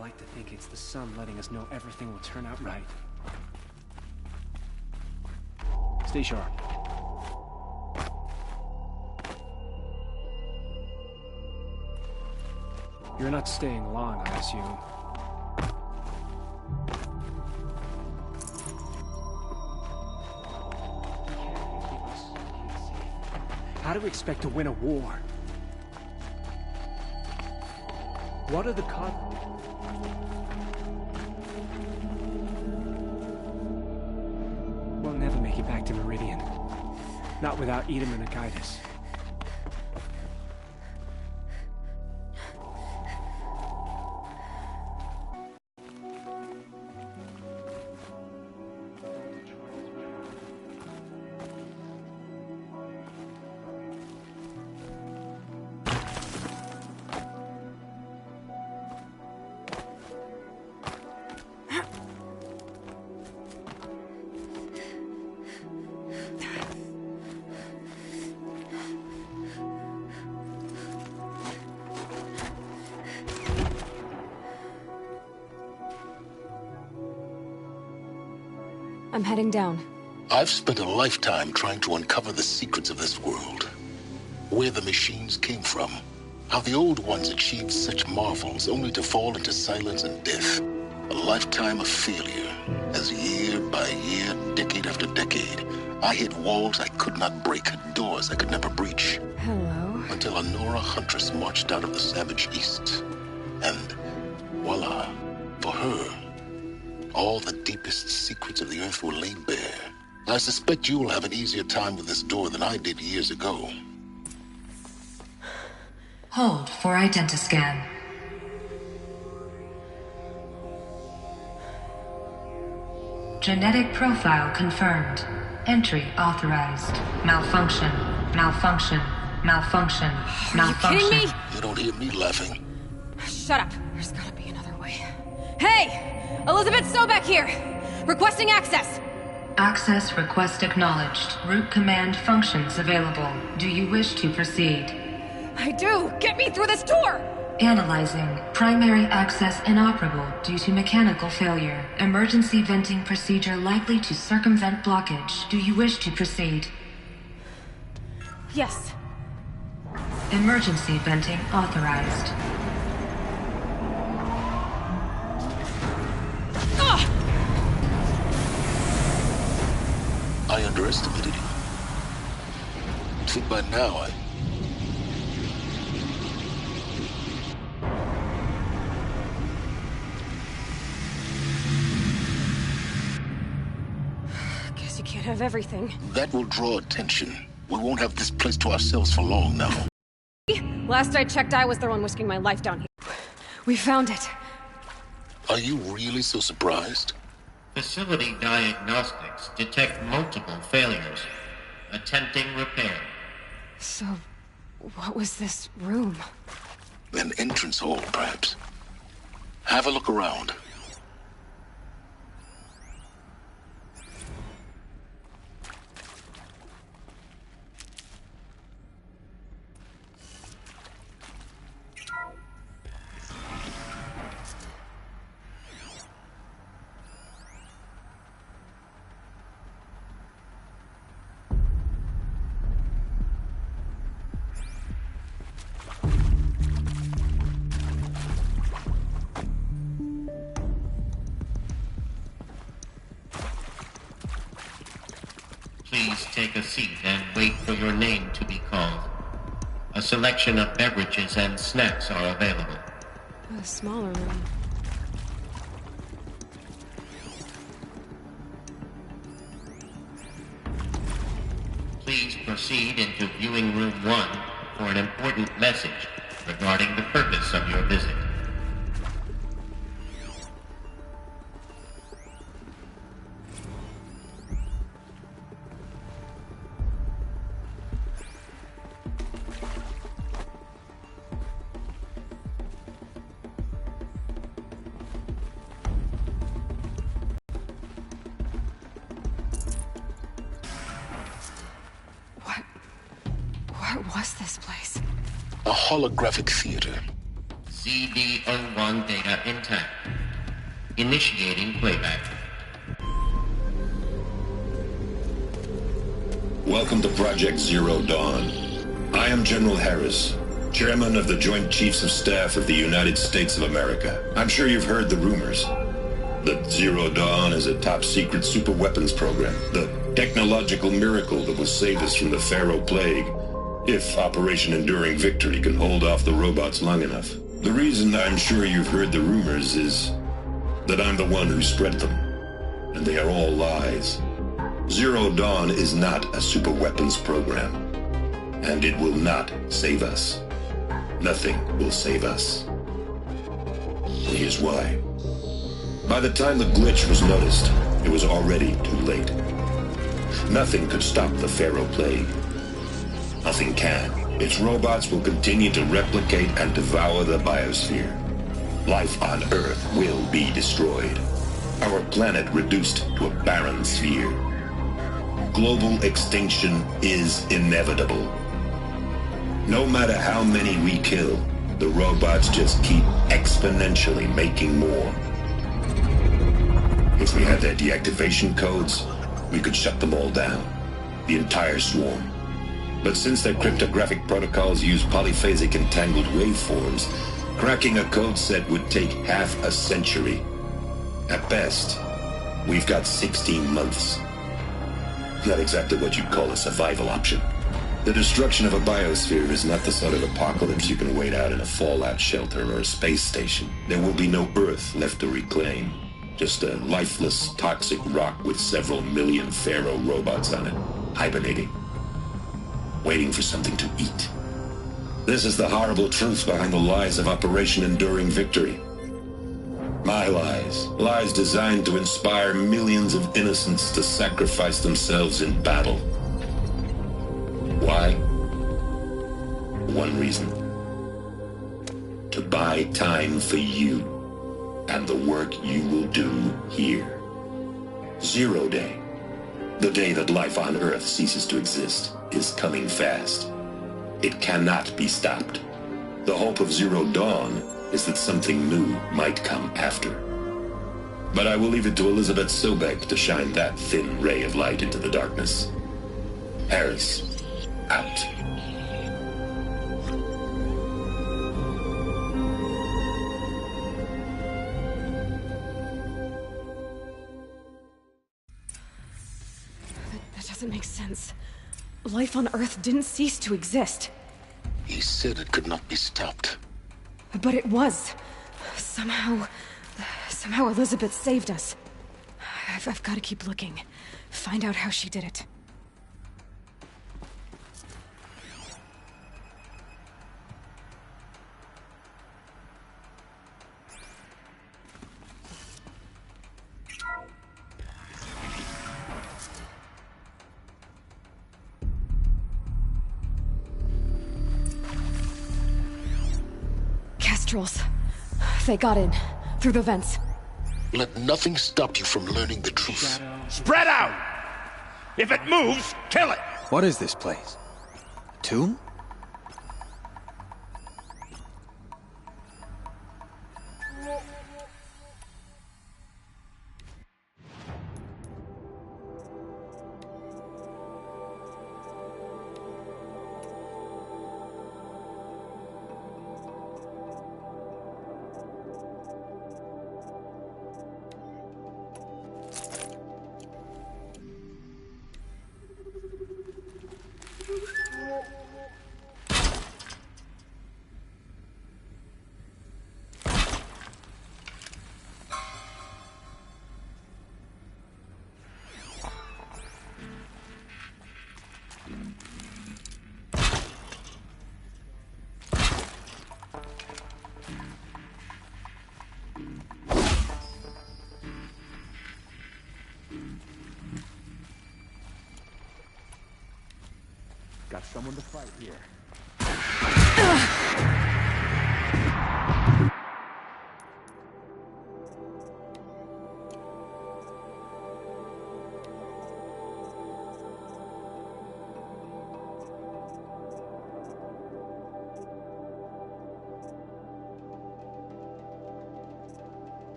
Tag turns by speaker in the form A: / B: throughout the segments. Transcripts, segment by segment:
A: I like to think it's the sun letting us know everything will turn out right. Stay sharp. You're not staying long, I assume. How do we expect to win a war? What are the We'll never make it back to Meridian. Not without Edom and Agitus.
B: I'm heading down.
C: I've spent a lifetime trying to uncover the secrets of this world. Where the machines came from. How the old ones achieved such marvels only to fall into silence and death. A lifetime of failure. As year by year, decade after decade, I hit walls I could not break, doors I could never breach.
B: Hello?
C: Until a Nora huntress marched out of the savage east. And voila, for her, all the deepest secrets of the Earth were laid bare. I suspect you will have an easier time with this door than I did years ago.
D: Hold for identiscan. Genetic profile confirmed. Entry authorized. Malfunction. Malfunction. Malfunction. Malfunction.
B: Are you kidding me?
C: You don't hear me laughing.
B: Shut up. There's gotta be another way. Hey! Elizabeth Sobek here! Requesting access!
D: Access request acknowledged. Root command functions available. Do you wish to proceed?
B: I do! Get me through this door!
D: Analyzing. Primary access inoperable due to mechanical failure. Emergency venting procedure likely to circumvent blockage. Do you wish to proceed?
B: Yes.
D: Emergency venting authorized.
C: I underestimated you. I think by now
B: Guess you can't have everything.
C: That will draw attention. We won't have this place to ourselves for long now.
B: Last I checked, I was the one risking my life down here. We found it.
C: Are you really so surprised?
E: Facility diagnostics detect multiple failures. Attempting repair.
B: So, what was this room?
C: An entrance hall, perhaps. Have a look around.
E: Please take a seat and wait for your name to be called. A selection of beverages and snacks are available.
B: A smaller room.
E: Please proceed into viewing room 1 for an important message regarding the purpose of your visit.
B: What was this place?
C: A holographic theater.
E: CD01 data intact. Initiating playback.
F: Welcome to Project Zero Dawn. I am General Harris, Chairman of the Joint Chiefs of Staff of the United States of America. I'm sure you've heard the rumors that Zero Dawn is a top-secret superweapons program, the technological miracle that will save us from the Pharaoh Plague, if Operation Enduring Victory can hold off the robots long enough. The reason I'm sure you've heard the rumors is that I'm the one who spread them, and they are all lies. Zero Dawn is not a superweapons program, and it will not save us. Nothing will save us. Here's why. By the time the glitch was noticed, it was already too late. Nothing could stop the Pharaoh Plague. Nothing can. Its robots will continue to replicate and devour the biosphere. Life on Earth will be destroyed. Our planet reduced to a barren sphere. Global extinction is inevitable. No matter how many we kill, the robots just keep exponentially making more. If we had their deactivation codes, we could shut them all down. The entire swarm. But since their cryptographic protocols use polyphasic entangled waveforms, cracking a code set would take half a century. At best, we've got 16 months. Not exactly what you'd call a survival option. The destruction of a biosphere is not the sort of apocalypse you can wait out in a fallout shelter or a space station. There will be no Earth left to reclaim. Just a lifeless, toxic rock with several million Pharaoh robots on it, hibernating, waiting for something to eat. This is the horrible truth behind the lies of Operation Enduring Victory. My lies. Lies designed to inspire millions of innocents to sacrifice themselves in battle. Why? One reason. To buy time for you and the work you will do here. Zero Day, the day that life on Earth ceases to exist, is coming fast. It cannot be stopped. The hope of Zero Dawn is that something new might come after. But I will leave it to Elizabeth Sobek to shine that thin ray of light into the darkness. Harris, out.
B: That doesn't make sense. Life on Earth didn't cease to exist.
C: He said it could not be stopped.
B: But it was. Somehow Elizabeth saved us. I've got to keep looking. Find out how she did it. Kestrels. They got in. Through the vents.
C: Let nothing stop you from learning the truth.
G: Spread out! If it moves, kill it!
A: What is this place? A tomb? Got someone to fight here.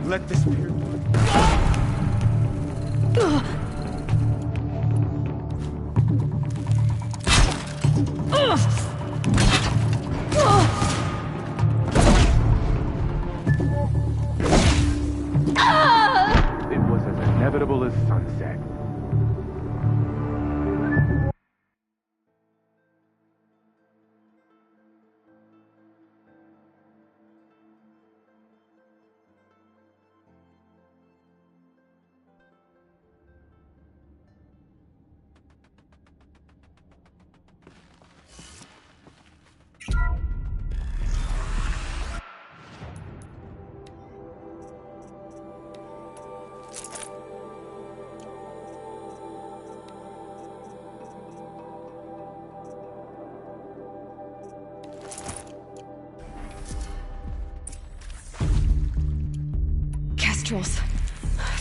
A: Let this period...
H: It was as inevitable as sunset.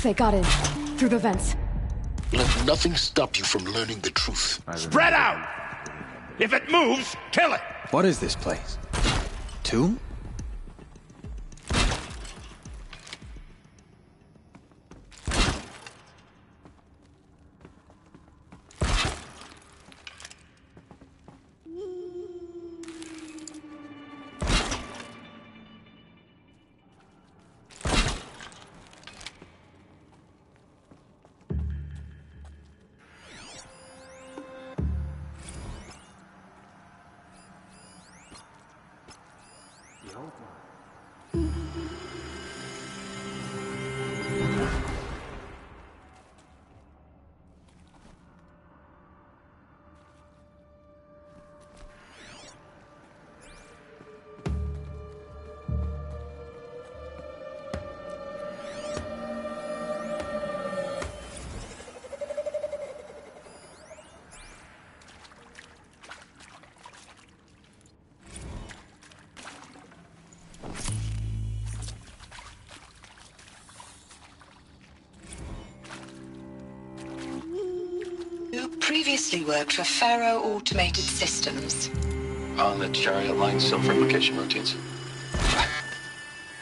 B: They got in. Through the vents.
C: Let nothing stop you from learning the truth.
G: Spread out! If it moves, kill it!
I: What is this place? Tomb?
J: Previously worked for Faro Automated Systems.
K: On the chariot line self-replication routines.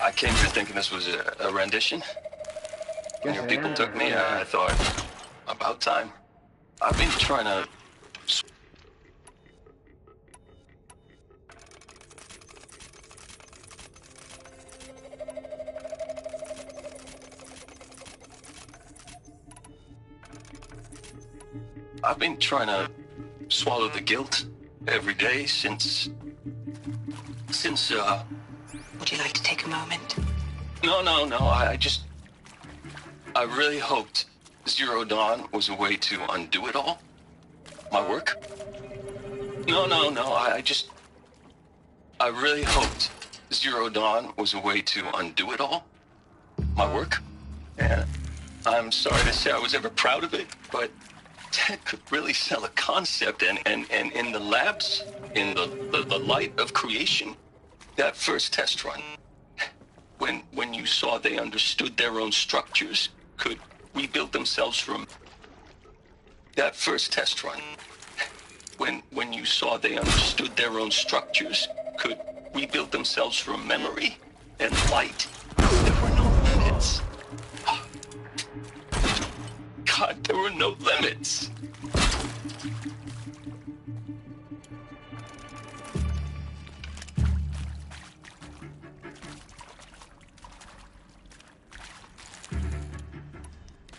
K: I came here thinking this was a rendition. When your people took me, I thought, about time. I've been trying to... I've been trying to swallow the guilt every day since...
J: Would you like to take a moment?
K: No, I really hoped Zero Dawn was a way to undo it all. My work. No, I really hoped Zero Dawn was a way to undo it all. My work. And I'm sorry to say I was ever proud of it, but Ted could really sell a concept, and in the labs, in the light of creation, that first test run, when you saw they understood their own structures, could rebuild themselves from that first test run, when you saw they understood their own structures, could rebuild themselves from memory and light, there were no limits. God, there were no limits.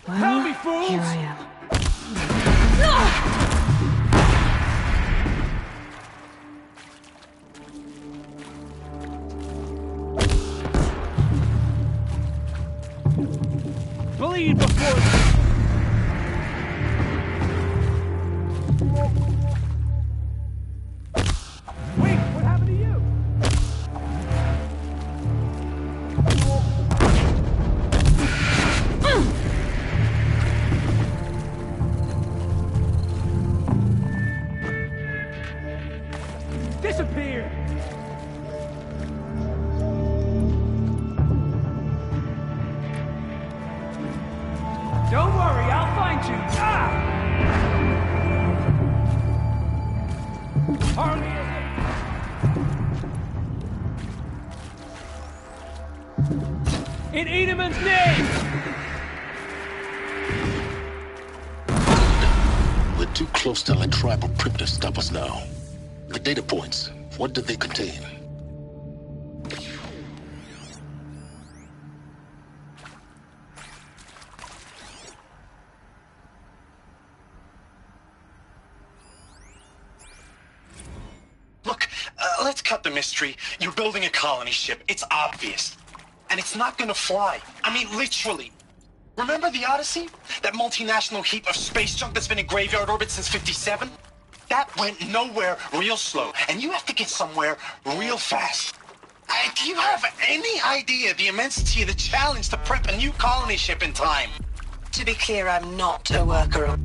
B: Well,
A: me, fools!
B: here I am.
A: Bleed before... Wait, what happened to you? Disappear! Don't worry, I'll find you. Harley In Edelman's name!
C: We're too close to let tribal primitives stop us now. The data points, what do they contain?
L: Look, let's cut the mystery. You're building a colony ship. It's obvious. And it's not gonna fly. I mean, literally. Remember the Odyssey? That multinational heap of space junk that's been in graveyard orbit since '57? That went nowhere real slow. And you have to get somewhere real fast. Do you have any idea the immensity of the challenge to prep a new colony ship in time?
J: To be clear, I'm not a worker.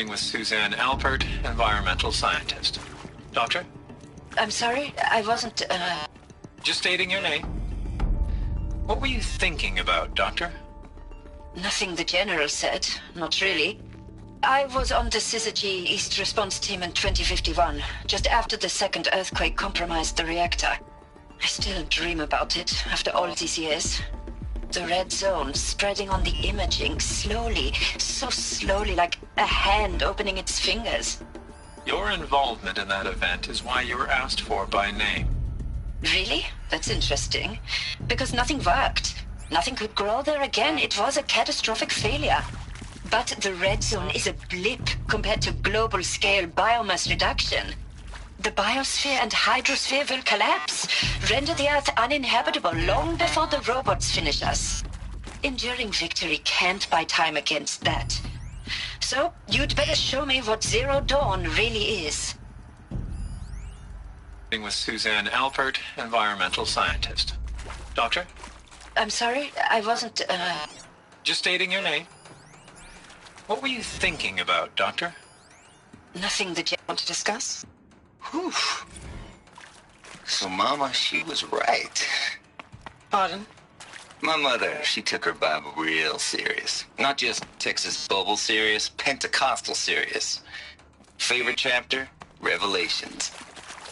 M: With Suzanne Alpert, environmental scientist. Doctor?
J: I'm sorry, I wasn't,
M: Just stating your name. What were you thinking about, Doctor?
J: Nothing the General said, not really. I was on the Syzygy East Response Team in 2051, just after the second earthquake compromised the reactor. I still dream about it, after all these years. The red zone spreading on the imaging, slowly, so slowly, like a hand opening its fingers.
M: Your involvement in that event is why you were asked for by name.
J: Really? That's interesting. Because nothing worked. Nothing could grow there again. It was a catastrophic failure. But the red zone is a blip compared to global-scale biomass reduction. The biosphere and hydrosphere will collapse, render the Earth uninhabitable long before the robots finish us. Enduring victory can't buy time against that. So, you'd better show me what Zero Dawn really is.
M: With Suzanne Alpert, environmental scientist. Doctor?
J: I'm sorry, I wasn't,
M: Just stating your name. What were you thinking about, Doctor?
J: Nothing that you want to discuss?
K: Whew. So Mama, she was right.
J: Pardon?
K: My mother, she took her Bible real serious. Not just Texas Bible serious, Pentecostal serious. Favorite chapter? Revelations.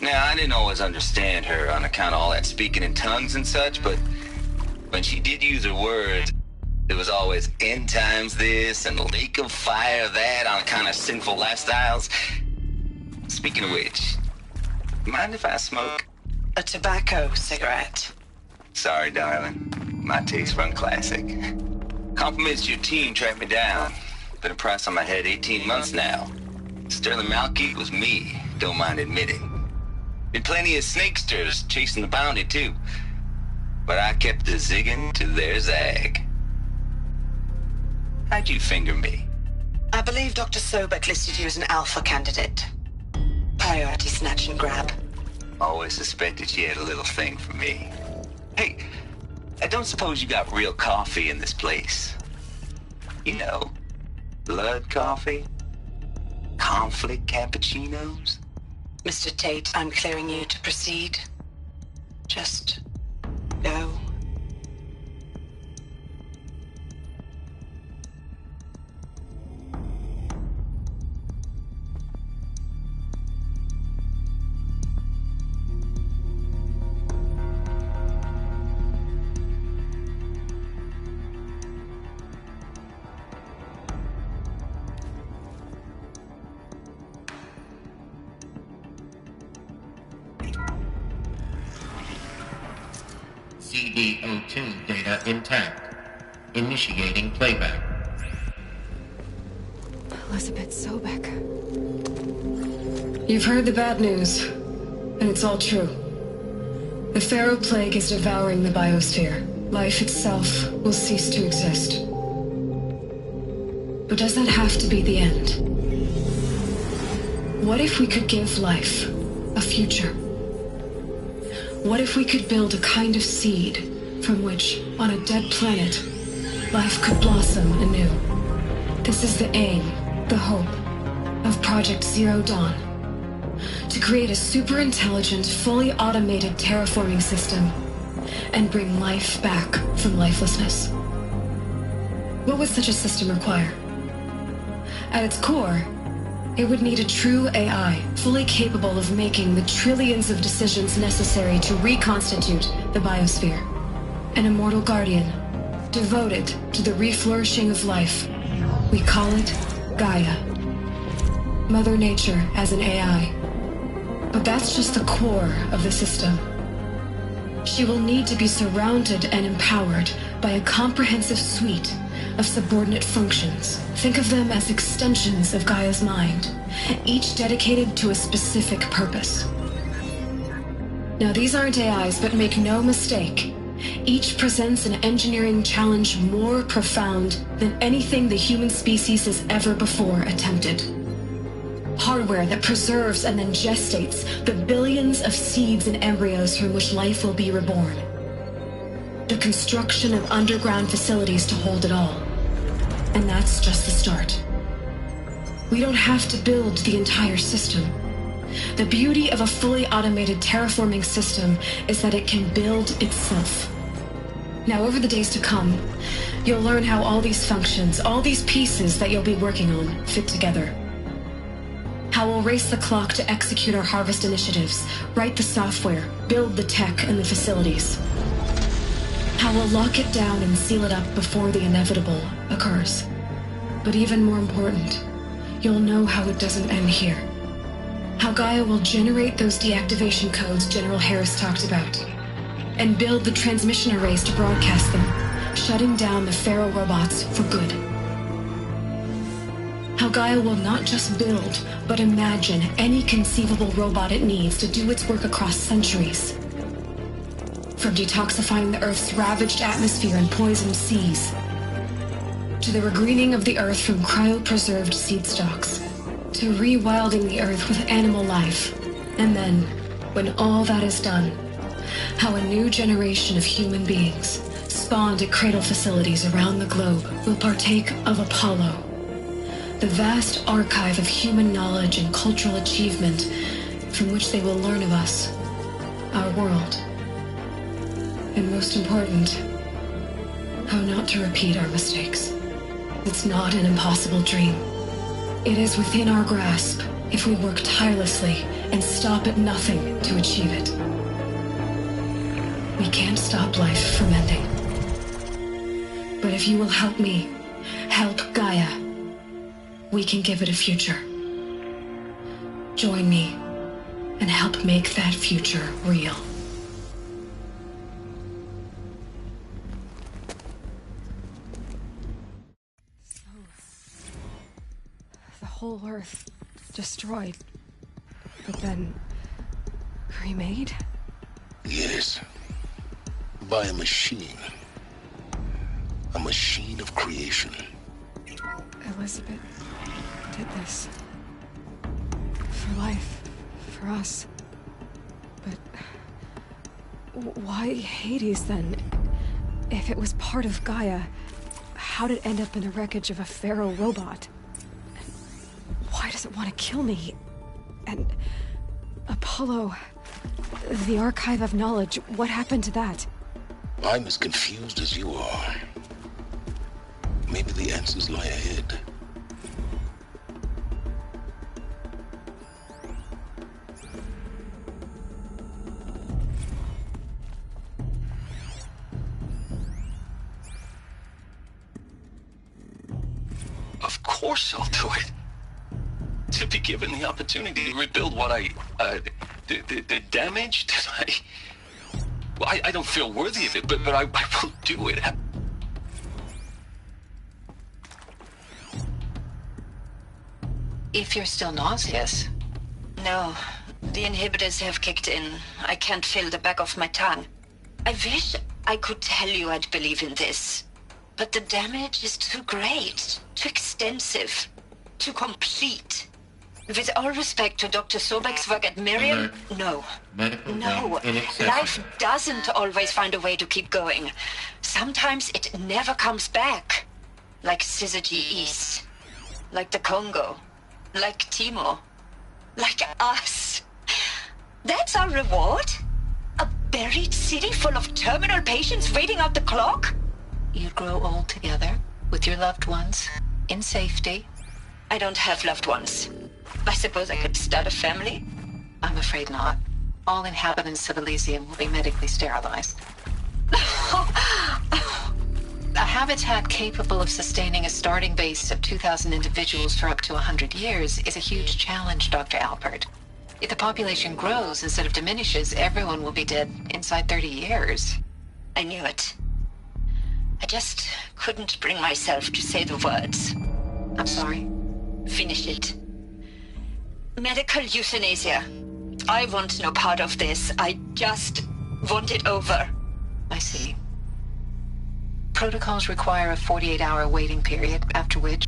K: Now, I didn't always understand her on account of all that speaking in tongues and such, but when she did use her words, it was always end times this and lake of fire that on account of sinful lifestyles. Speaking of which, mind if I smoke?
J: A tobacco cigarette.
K: Sorry, darling. My taste run classic. Compliments to your team tracked me down. Been a price on my head 18 months now. Sterling Malky was me, don't mind admitting. Been plenty of snakesters chasing the bounty, too. But I kept the zigging to their zag. How'd you finger me?
J: I believe Dr. Sobek listed you as an alpha candidate. Priority snatch and grab.
K: Always suspected she had a little thing for me. Hey, I don't suppose you got real coffee in this place. You know, blood coffee? Conflict cappuccinos?
J: Mr. Tate, I'm clearing you to proceed. Just go.
E: CD02 data intact. Initiating playback.
B: Elizabeth Sobek. You've heard the bad news, and it's all true. The Pharaoh Plague is devouring the biosphere. Life itself will cease to exist. But does that have to be the end? What if we could give life a future? What if we could build a kind of seed from which, on a dead planet, life could blossom anew? This is the aim, the hope, of Project Zero Dawn. to create a super intelligent, fully automated terraforming system and bring life back from lifelessness. What would such a system require? At its core, it would need a true AI, fully capable of making the trillions of decisions necessary to reconstitute the biosphere. An immortal guardian, devoted to the reflourishing of life. We call it Gaia. Mother Nature as an AI. But that's just the core of the system. She will need to be surrounded and empowered by a comprehensive suite of subordinate functions. Think of them as extensions of Gaia's mind, each dedicated to a specific purpose. Now, these aren't AIs, but make no mistake, each presents an engineering challenge more profound than anything the human species has ever before attempted. Hardware that preserves and then gestates the billions of seeds and embryos from which life will be reborn. The construction of underground facilities to hold it all. And that's just the start. We don't have to build the entire system. The beauty of a fully automated terraforming system is that it can build itself. Now, over the days to come, you'll learn how all these functions, all these pieces that you'll be working on, fit together. How we'll race the clock to execute our harvest initiatives, write the software, build the tech and the facilities. How we'll lock it down and seal it up before the inevitable occurs. But even more important, you'll know how it doesn't end here. How Gaia will generate those deactivation codes General Harris talked about, and build the transmission arrays to broadcast them, shutting down the Pharaoh robots for good. How Gaia will not just build, but imagine any conceivable robot it needs to do its work across centuries. From detoxifying the Earth's ravaged atmosphere and poisoned seas, to the regreening of the Earth from cryopreserved seed stalks, to rewilding the Earth with animal life. And then, when all that is done, how a new generation of human beings, spawned at cradle facilities around the globe, will partake of Apollo, the vast archive of human knowledge and cultural achievement from which they will learn of us, our world. And most important, how not to repeat our mistakes. It's not an impossible dream. It is within our grasp if we work tirelessly and stop at nothing to achieve it. We can't stop life from ending. But if you will help me, help Gaia, we can give it a future. Join me and help make that future real.
N: The whole Earth destroyed, but then remade?
C: Yes. By a machine. A machine of creation.
N: Elizabeth did this. For life. For us. But why Hades then? If it was part of Gaia, how did it end up in the wreckage of a Pharaoh robot? And why does it want to kill me? And Apollo, the archive of knowledge, what happened to that?
C: I'm as confused as you are. Maybe the answers lie ahead.
K: Of course I'll do it. To be given the opportunity to rebuild what the damage that well, I don't feel worthy of it, but I will do it.
J: If you're still nauseous. No, the inhibitors have kicked in. I can't feel the back of my tongue. I wish I could tell you I'd believe in this. But the damage is too great, too extensive, too complete. With all respect to Dr. Sobek's work at Miriam, no. No. Life doesn't always find a way to keep going. Sometimes it never comes back. Like Syzygy East. Like the Congo. Like Timo. Like us. That's our reward? A buried city full of terminal patients waiting out the clock?
D: You'd grow old together, with your loved ones, in safety.
J: I don't have loved ones. I suppose I could start a family?
D: I'm afraid not. All inhabitants of Elysium will be medically sterilized. A habitat capable of sustaining a starting base of 2,000 individuals for up to 100 years is a huge challenge, Dr. Alpert. If the population grows instead of diminishes, everyone will be dead inside 30 years.
J: I knew it. I just couldn't bring myself to say the words.
D: I'm sorry.
J: Finish it. Medical euthanasia. I want no part of this. I just want it over.
D: I see. Protocols require a 48-hour waiting period, after which...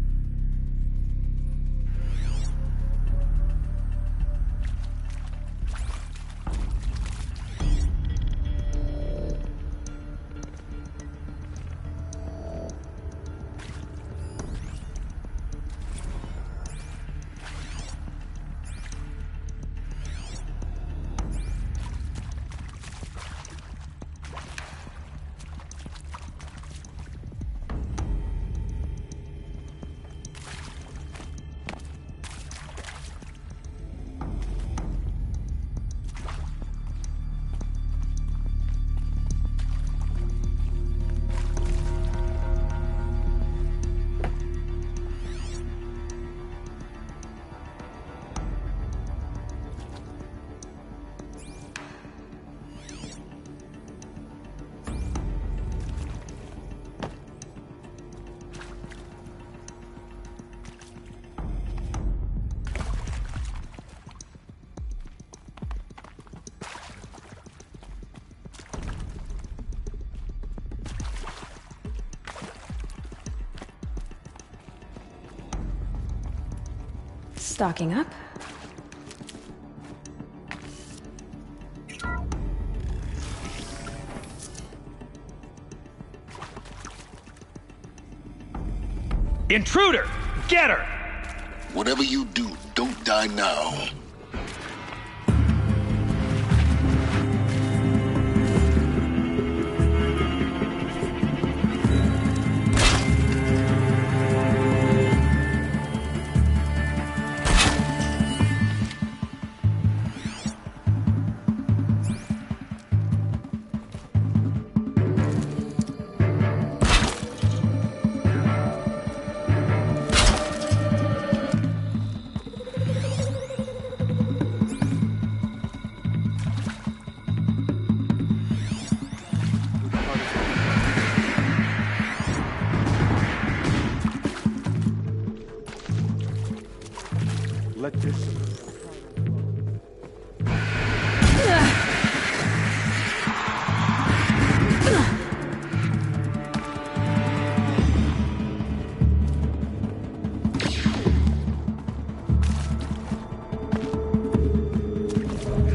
N: Stocking up.
G: Intruder! Get her!
C: Whatever you do, don't die now.
H: Let this...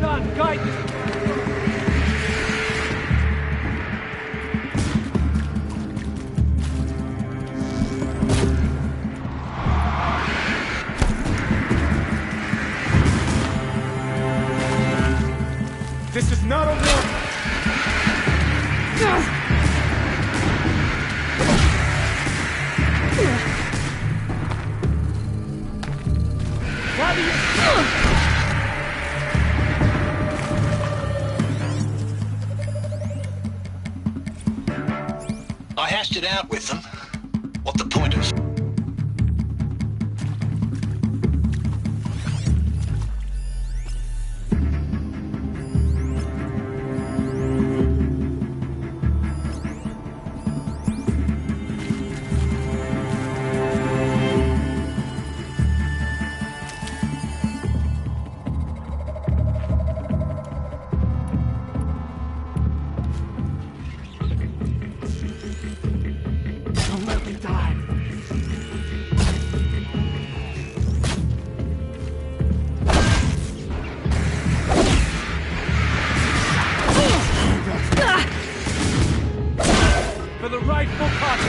A: John, guide me!
H: This is not a war!
A: Why do you...
L: I hashed it out with them. What the point is.
H: Don't let me die.
A: For the rightful cause!